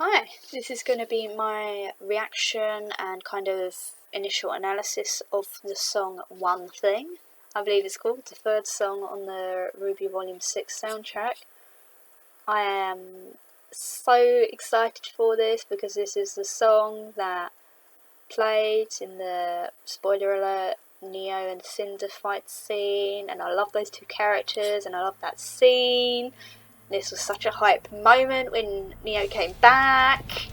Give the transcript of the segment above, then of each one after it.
Hi, this is going to be my reaction and kind of initial analysis of the song One Thing. I believe it's called, the third song on the RWBY Volume 6 soundtrack. I am so excited for this because this is the song that played in the, spoiler alert, Neo and Cinder fight scene, and I love those two characters and I love that scene. This was such a hype moment when Neo came back.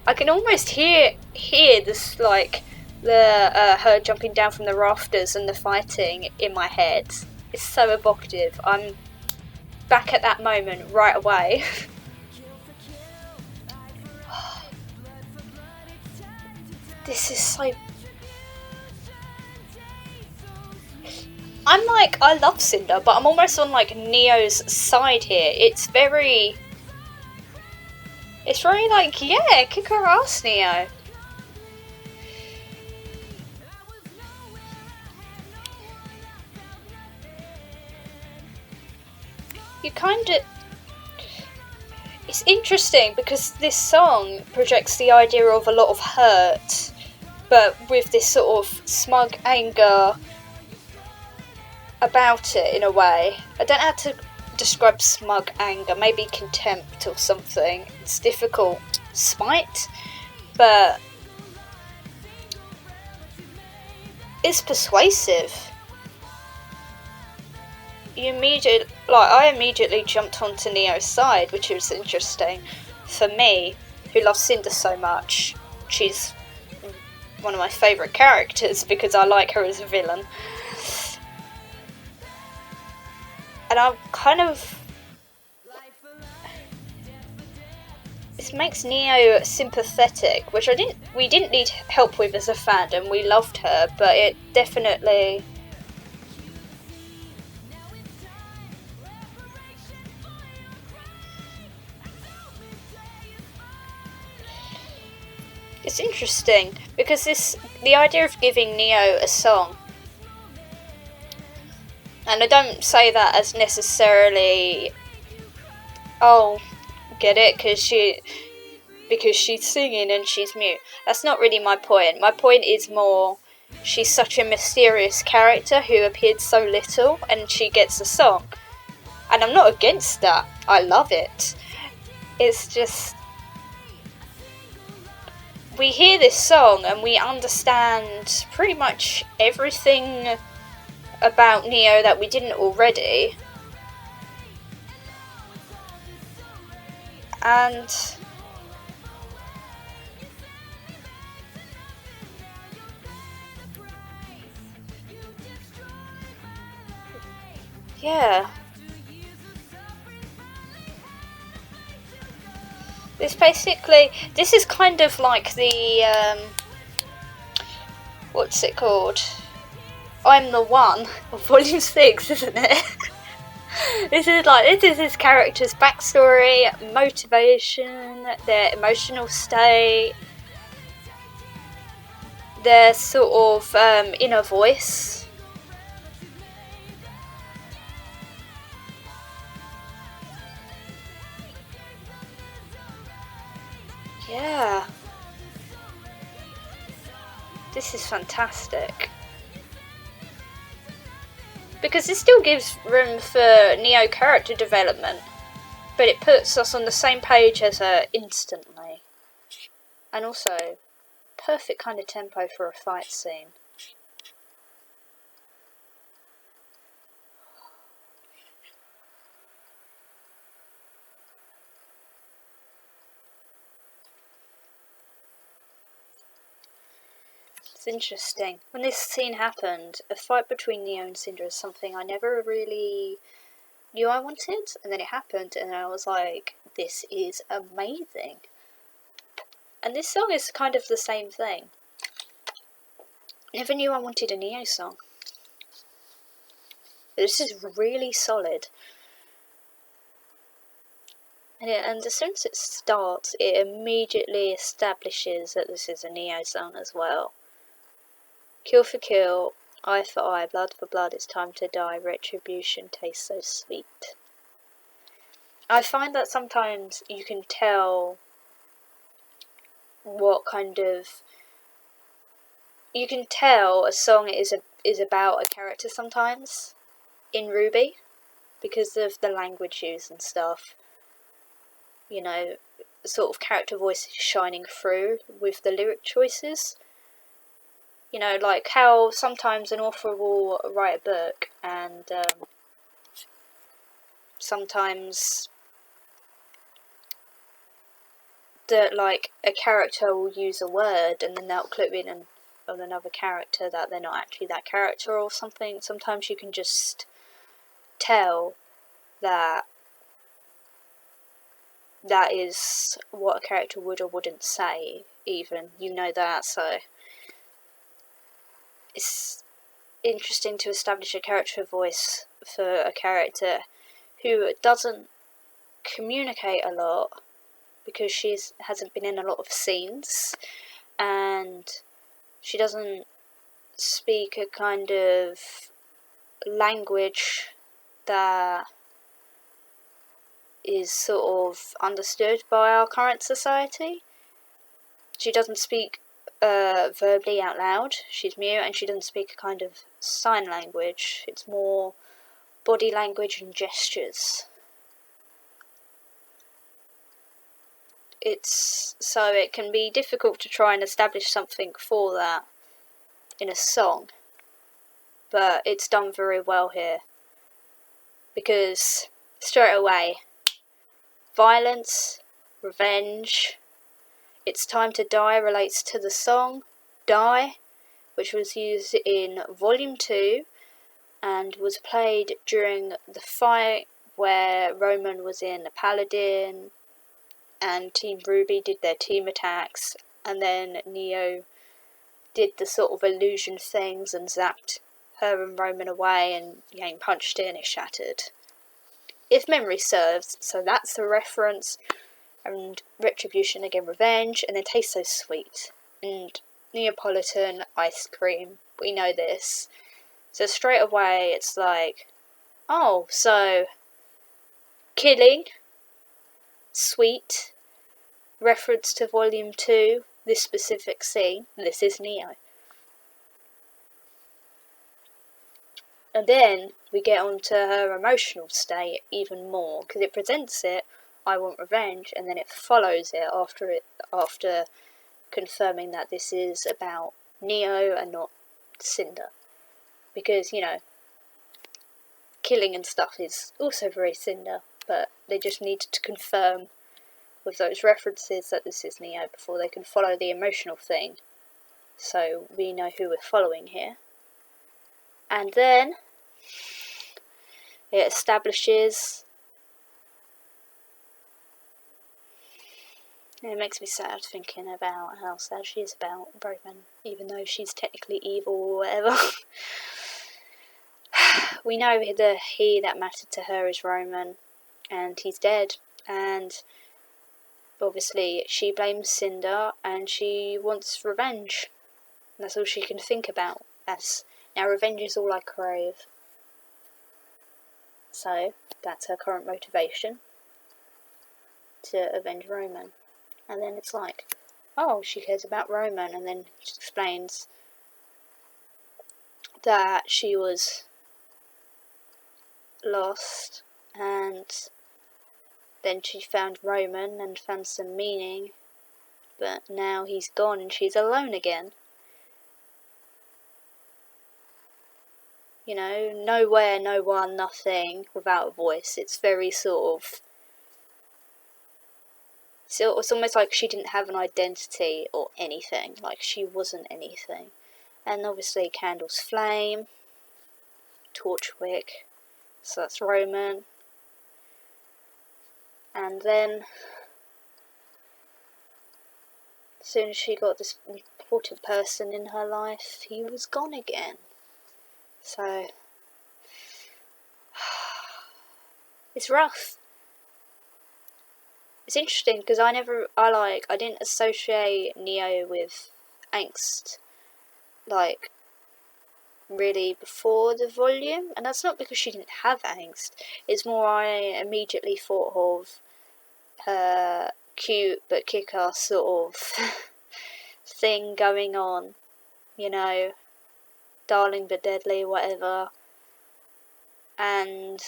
I can almost hear this, like, her jumping down from the rafters and the fighting in my head. It's so evocative. I'm back at that moment right away. This is so... I love Cinder, but I'm almost on, like, Neo's side here. It's very, like, yeah, kick her ass, Neo. It's interesting because this song projects the idea of a lot of hurt, but with this sort of smug anger about it in a way. I don't know how to describe smug anger, maybe contempt or something. It's difficult. Spite, but it's persuasive. I immediately jumped onto Neo's side, which was interesting for me, who loves Cinder so much. She's one of my favourite characters because I like her as a villain. And I'm kind of... This makes Neo sympathetic, which we didn't need help with as a fandom. We loved her, but it definitely... It's interesting because the idea of giving Neo a song, and I don't say that as necessarily, oh, get it, because she's singing and she's mute. That's not really my point. My point is more, she's such a mysterious character who appeared so little, and she gets a song. And I'm not against that. I love it. It's just... we hear this song and we understand pretty much everything about Neo that we didn't already. And yeah. This is kind of like the, what's it called? I'm the One of Volume 6, isn't it? This is his character's backstory, motivation, their emotional state, their sort of inner voice. Yeah. This is fantastic. Because it still gives room for Neo character development, but it puts us on the same page as her instantly. And also, perfect kind of tempo for a fight scene. It's interesting. When this scene happened, a fight between Neo and Cinder is something I never really knew I wanted, and then it happened, and I was like, this is amazing. And this song is kind of the same thing. Never knew I wanted a Neo song. This is really solid. And as soon as it starts, it immediately establishes that this is a Neo song as well. Kill for kill, eye for eye, blood for blood, it's time to die, retribution tastes so sweet. I find that sometimes you can tell what kind of... You can tell a song is about a character sometimes in RWBY because of the language used and stuff. You know, sort of character voice shining through with the lyric choices. You know, like how sometimes an author will write a book and sometimes that like a character will use a word and then they'll clip in of another character that they're not actually that character or something. Sometimes you can just tell that that is what a character would or wouldn't say, even. You know that, so it's interesting to establish a character voice for a character who doesn't communicate a lot because she hasn't been in a lot of scenes and she doesn't speak a kind of language that is sort of understood by our current society. She doesn't speak verbally out loud, she's mute, and she doesn't speak a kind of sign language. It's more body language and gestures. So it can be difficult to try and establish something for that in a song, but it's done very well here because straight away, violence, revenge, It's Time to Die relates to the song Die, which was used in Volume 2 and was played during the fight where Roman was in a paladin and Team RWBY did their team attacks, and then Neo did the sort of illusion things and zapped her and Roman away, and Yang punched it and it shattered. If memory serves, so that's the reference. And Retribution, again revenge, and they taste so sweet. And Neapolitan ice cream, we know this. So straight away it's like, oh, so killing, sweet, reference to Volume 2, this specific scene, this is Neo. And then we get onto her emotional state even more, because it presents it, I want revenge, and then it follows it after confirming that this is about Neo and not Cinder. Because, you know, killing and stuff is also very Cinder, but they just needed to confirm with those references that this is Neo before they can follow the emotional thing. So we know who we're following here. And then it establishes... It makes me sad thinking about how sad she is about Roman, even though she's technically evil or whatever. We know the he that mattered to her is Roman, and he's dead, and obviously she blames Cinder, and she wants revenge. That's all she can think about. Now revenge is all I crave. So, that's her current motivation, to avenge Roman. And then it's like, oh, she cares about Roman, and then she explains that she was lost, and then she found Roman and found some meaning, but now he's gone and she's alone again. You know, nowhere, no one, nothing, without a voice. It's very sort of... So it's almost like she didn't have an identity or anything, like she wasn't anything. And obviously Candle's Flame, Torchwick, so that's Roman. And then, as soon as she got this important person in her life, he was gone again. So, it's rough. It's interesting because I didn't associate Neo with angst, like really before the volume, and that's not because she didn't have angst. It's more I immediately thought of her cute but kick-ass sort of thing going on, you know, darling but deadly, whatever, and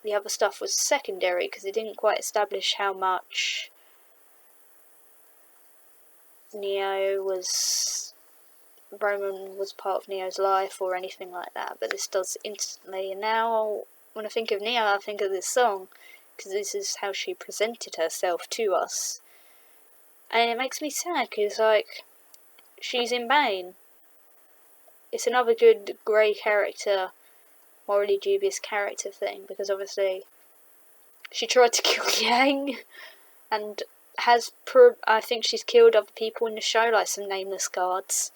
the other stuff was secondary because it didn't quite establish how much Roman was part of Neo's life or anything like that, but this does instantly. And now when I think of Neo, I think of this song because this is how she presented herself to us, and it makes me sad because like she's in pain. It's another good grey character, morally dubious character thing, because obviously she tried to kill Yang and I think she's killed other people in the show, like some nameless guards.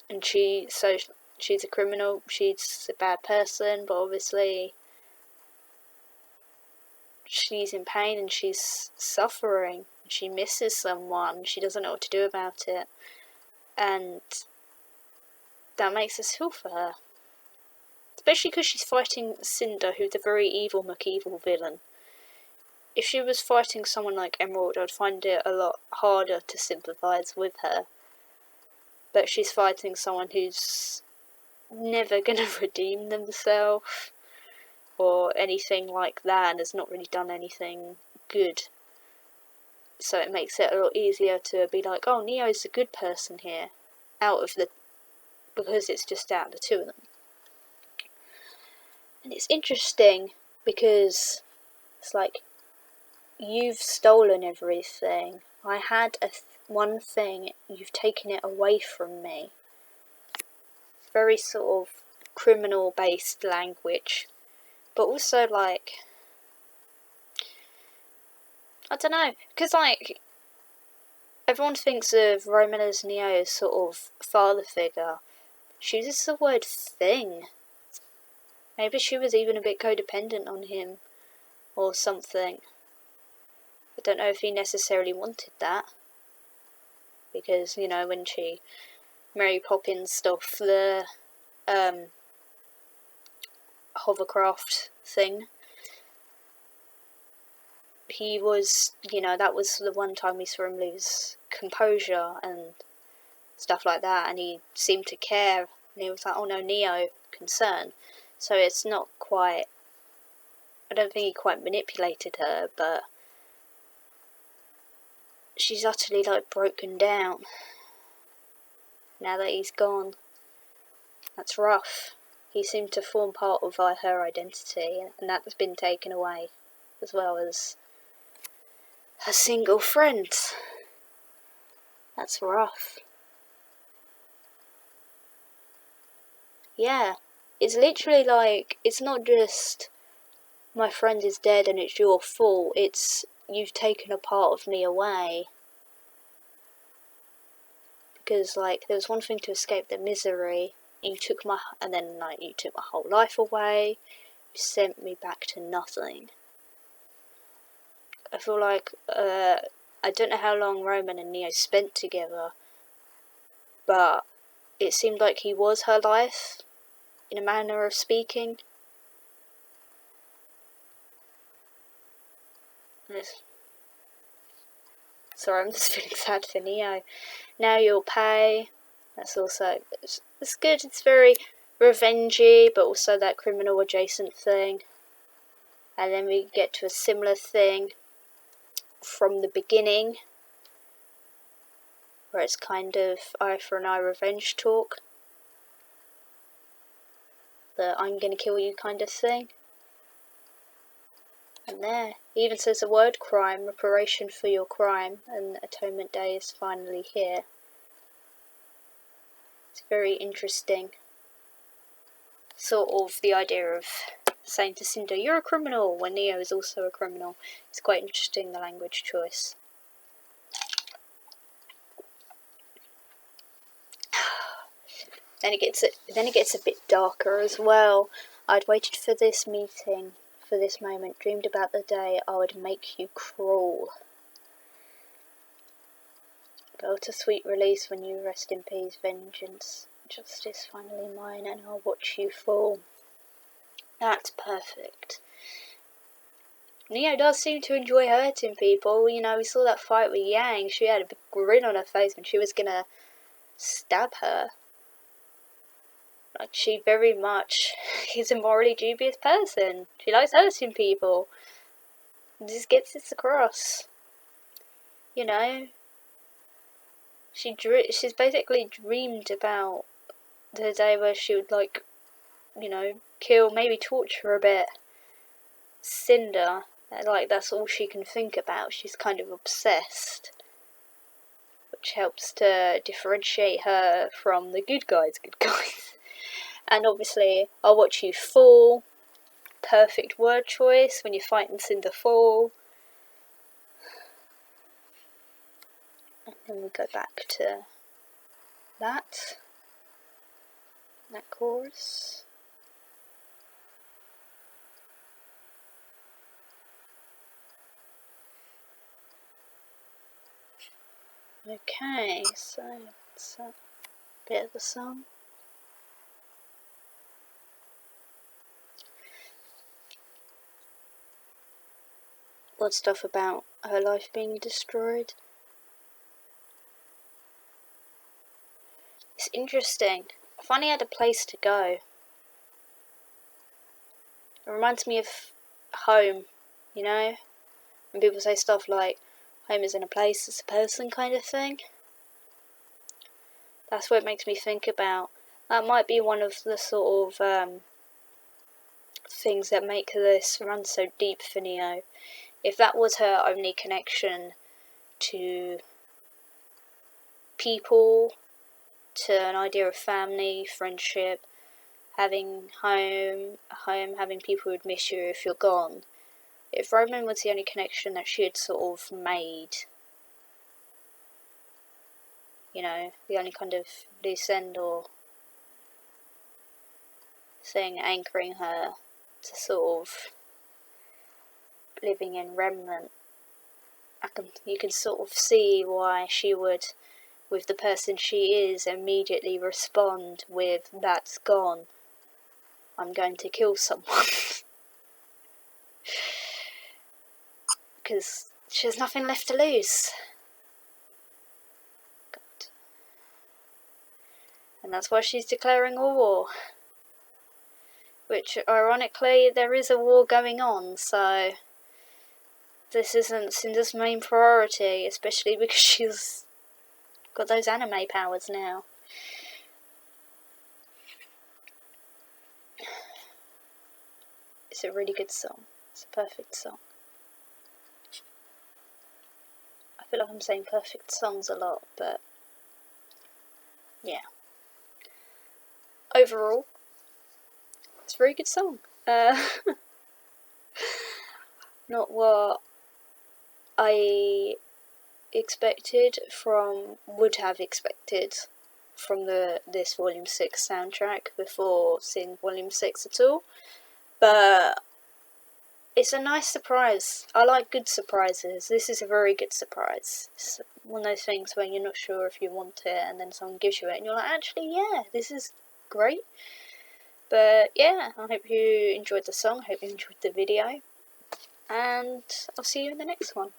And she's a criminal, she's a bad person, but obviously she's in pain and she's suffering. She misses someone, she doesn't know what to do about it, and that makes us feel for her. Especially because she's fighting Cinder, who's a very evil McEvil villain. If she was fighting someone like Emerald, I'd find it a lot harder to sympathise with her. But she's fighting someone who's never going to redeem themselves or anything like that, and has not really done anything good. So it makes it a lot easier to be like, oh, Neo's a good person here, because it's just out of the two of them. And it's interesting because it's like, you've stolen everything. I had one thing, you've taken it away from me. Very sort of criminal-based language, but also like, I don't know, because like everyone thinks of Roman as Neo's sort of father figure. She uses the word thing. Maybe she was even a bit codependent on him or something. I don't know if he necessarily wanted that, because, you know, when she Mary Poppins stuff, the hovercraft thing, he was, you know, that was the one time we saw him lose composure and stuff like that, and he seemed to care, and he was like, oh no, Neo, concern. So it's not quite, I don't think he quite manipulated her, but she's utterly like broken down now that he's gone. That's rough. He seemed to form part of her identity, and that's been taken away, as well as her single friends. That's rough. Yeah, it's literally like, it's not just my friend is dead and it's your fault, it's you've taken a part of me away. Because like, there was one thing to escape the misery, and you took my whole life away, you sent me back to nothing. I feel like, I don't know how long Roman and Neo spent together, but it seemed like he was her life, in a manner of speaking. Sorry, I'm just feeling sad for Neo. Now you'll pay. That's also, it's good, it's very revengey, but also that criminal adjacent thing. And then we get to a similar thing from the beginning, where it's kind of eye for an eye revenge talk. The I'm gonna kill you kind of thing. And there, he even says the word crime, reparation for your crime, and Atonement Day is finally here. It's very interesting. Sort of the idea of saying to Cinder, you're a criminal, when Neo is also a criminal. It's quite interesting, the language choice. Then it gets a bit darker as well. I'd waited for this meeting, for this moment, dreamed about the day I would make you crawl. Go to sweet release when you rest in peace, vengeance. Justice finally mine, and I'll watch you fall. That's perfect. Neo does seem to enjoy hurting people. You know, we saw that fight with Yang. She had a big grin on her face when she was gonna stab her. Like, she very much is a morally dubious person. She likes hurting people. Just gets this across. You know, she's basically dreamed about the day where she would, like, you know, kill, maybe torture a bit Cinder. Like, that's all she can think about. She's kind of obsessed, which helps to differentiate her from the good guys. And obviously, I'll watch you fall. Perfect word choice when you're fighting Cinder fall. And then we go back to that chorus. Okay, so that's a bit of the song. Odd stuff about her life being destroyed. It's interesting. I finally had a place to go. It reminds me of home, you know? When people say stuff like, home isn't a place, it's a person kind of thing. That's what it makes me think about. That might be one of the sort of things that make this run so deep for Neo. If that was her only connection to people, to an idea of family, friendship, having home, having people who'd miss you if you're gone. If Roman was the only connection that she had sort of made, you know, the only kind of loose end or thing anchoring her to sort of living in remnant, you can sort of see why she would, with the person she is, immediately respond with, that's gone, I'm going to kill someone. Because she has nothing left to lose. God. And that's why she's declaring a war. Which, ironically, there is a war going on, so this isn't Cinder's main priority, especially because she's got those anime powers now. It's a really good song. It's a perfect song. I feel like I'm saying perfect songs a lot, but yeah. Overall, it's a very good song. Not what I would have expected from this Volume 6 soundtrack before seeing Volume 6 at all. But it's a nice surprise. I like good surprises. This is a very good surprise. It's one of those things where you're not sure if you want it and then someone gives you it and you're like, actually, yeah, this is great. But yeah, I hope you enjoyed the song. I hope you enjoyed the video. And I'll see you in the next one.